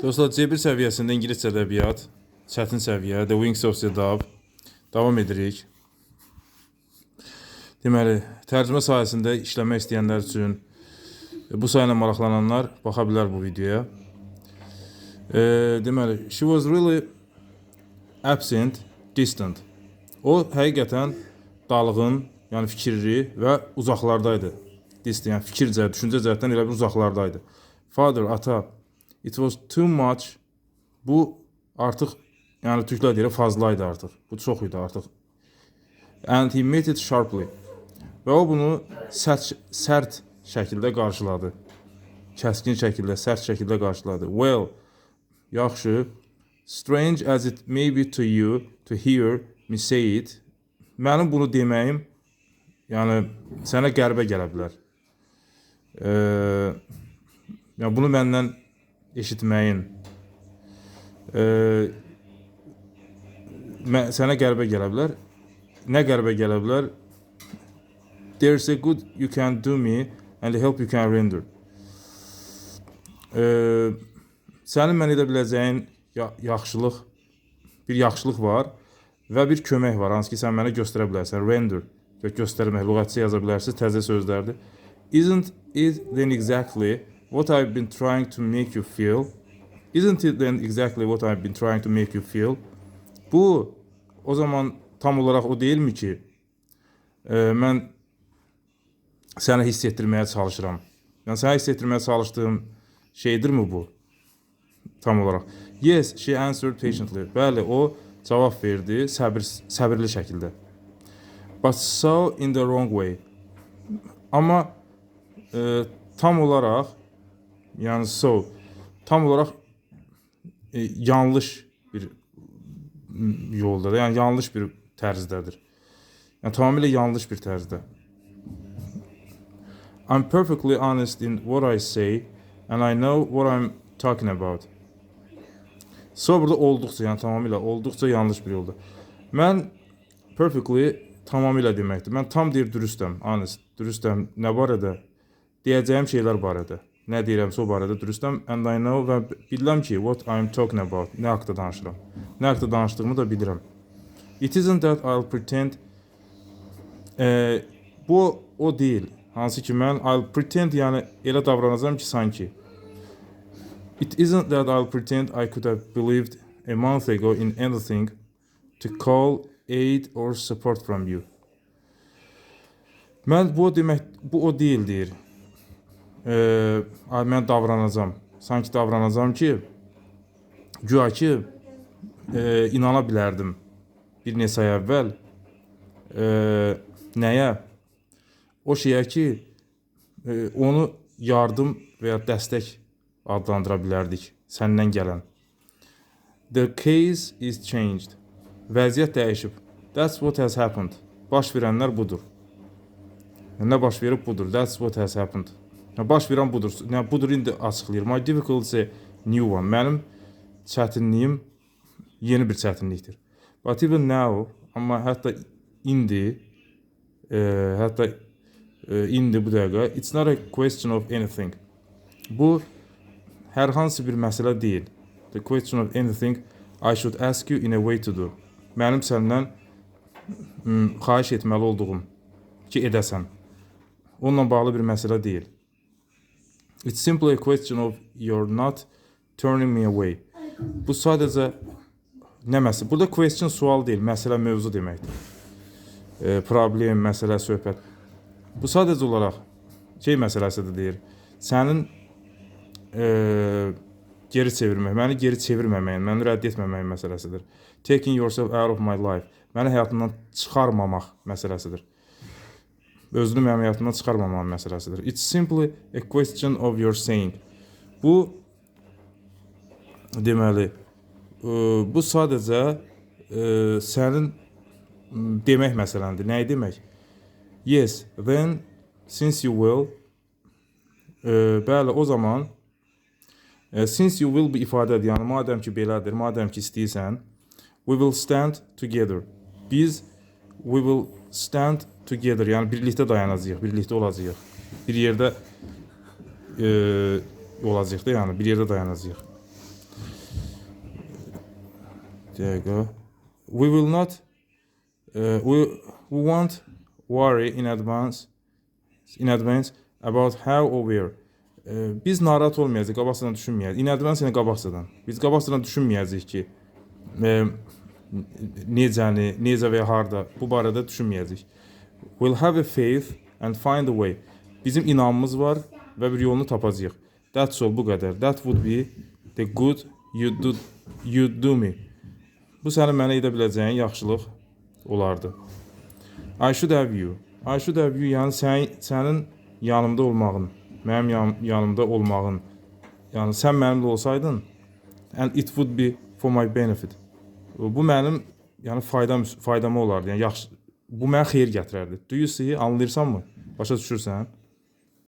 Dostlar, C1 səviyyəsində ingiliscə ədəbiyyat, çətin səviyyə, The Wings of the Dove. Davam edirik. Deməli, tərcümə sahəsində işləmək istəyənlər üçün bu sayla maraqlananlar baxa bilər bu videoya. Deməli, she was really absent, distant. O, həqiqətən dalğın, yəni fikirli və uzaqlardaydı. Distant, yəni fikircə, düşüncə cəhətdən elə bir uzaqlardaydı. Father, ata, it was too much. Bu artıq, yəni türklər deyir, fazlaydı artıq. Bu çox idi artıq. And he met it sharply. Və o bunu sərt şəkildə qarşıladı. Kəskin şəkildə, sərt şəkildə qarşıladı. Well, yaxşı. Strange as it may be to you to hear me say it. Mənim bunu deməyim, yəni sənə qəribə gələ bilər. Yəni bunu məndən eşitməyin sənə qəribə gələ bilər. Nə qəribə gələ bilər? There's a good you can do me and the help you can render. Sənin mən edə biləcəyin bir yaxşılıq var və bir kömək var, hansı ki sən mənə göstərə bilərsən. Render, göstərmək, lüğətçi yaza bilərsiniz, təzə sözlərdir. Isn't it then exactly what I've been trying to make you feel? Isn't it then exactly what I've been trying to make you feel? Bu, o zaman tam olaraq o deyilmi ki, mən sənə hiss etdirməyə çalışıram. Yəni, sənə hiss etdirməyə çalışdığım şeydirmi bu? Tam olaraq. Yes, she answered patiently. Bəli, o cavab verdi səbirli şəkildə. But so in the wrong way. Amma tam olaraq, yəni tam olaraq yanlış bir yoldadır, yəni yanlış bir tərzdədir. Yəni tamamilə yanlış bir tərzdə. I'm perfectly honest in what I say and I know what I'm talking about. So burada olduqca, yəni tamamilə olduqca yanlış bir yolda. Mən perfectly tamamilə deməkdir. Mən tam deyir dürüstəm, honest, dürüstəm. Nə barədə? Deyəcəyim şeylər barədə. Nə deyirəmsə o barədə dürüstəm. And I know və bilirəm ki, what I'm talking about. Nə haqda danışıram. Nə haqda danışdığımı da bilirəm. It isn't that I'll pretend. Bu o deyil. Hansı ki mən I'll pretend, yəni elə davranacağım ki sanki. It isn't that I'll pretend I could have believed a month ago in anything to call aid or support from you. Mən bu demək, bu o deyil deyir. Mən davranacağım. Sanki davranacağım ki, güya ki inana bilərdim bir neçə ay əvvəl. Nəyə? O şeyə ki, onu yardım və ya dəstək adlandıra bilərdik səndən gələn. The case is changed. Vəziyyət dəyişib. That's what has happened. Baş verənlər budur. Nə baş verib budur. That's what has happened. Baş verən budur. Budur indi açıqlayır. My difficulty is a new one. Mənim çətinliyim yeni bir çətinlikdir. But even now, amma hətta indi bu dəqiqə, it's not a question of anything. Bu hər hansı bir məsələ deyil. The question of anything I should ask you in a way to do. Mənim səndən xahiş etməli olduğum ki edəsən. Onunla bağlı bir məsələ deyil. It's simply a question of you're not turning me away. Bu sadəcə nə məsələ? Burada question sual deyil, məsələ mövzu deməkdir. Problem, məsələ, söhbət. Bu sadəcə olaraq məsələsidir deyir. Sənin geri çevirmək, məni geri çevirməməyin, məni rədd etməməyin məsələsidir. Taking yourself out of my life. Məni həyatından çıxarmamaq məsələsidir. Özünü mənim həyatından çıxarmamağın məsələsidir. It's simply a question of your saying. Bu deməli, bu sadəcə sənin demək məsələndir. Nəyi demək? Yes, then, since you will, bəli, o zaman, since you will bir ifadədir, yəni madəm ki belədir, madəm ki istəyirsən, we will stand together. Biz, we will stand together, yəni birlikdə dayanacağıq, birlikdə olacağıq. Bir yerdə olacaq da, yəni bir yerdə dayanacağıq. There you go. We will not we won't worry in advance about how or where. Biz narahat olmayacağıq, qabaqcadan düşünməyəcəyik. In advance yəni qabaqcadan. Biz qabaqcadan düşünməyəcəyik ki, necə və ya harda, bu barədə düşünməyəcəyik. We'll have a faith and find a way. Bizim inamımız var və bir yolunu tapacağıq. That's all, bu qədər. That would be the good you do me. Bu sənin mənə edə biləcəyin yaxşılıq olardı. I should have you. I should have you yəni sənin yanımda olmağın, mənim yanımda olmağın. Yəni sən mənimlə olsaydın, and it would be for my benefit. Bu mənim yəni faydama olardı. Yəni yaxşı, bu mənə xeyir gətirərdi. Do you see? Anlayırsanmı? Başa düşürsən?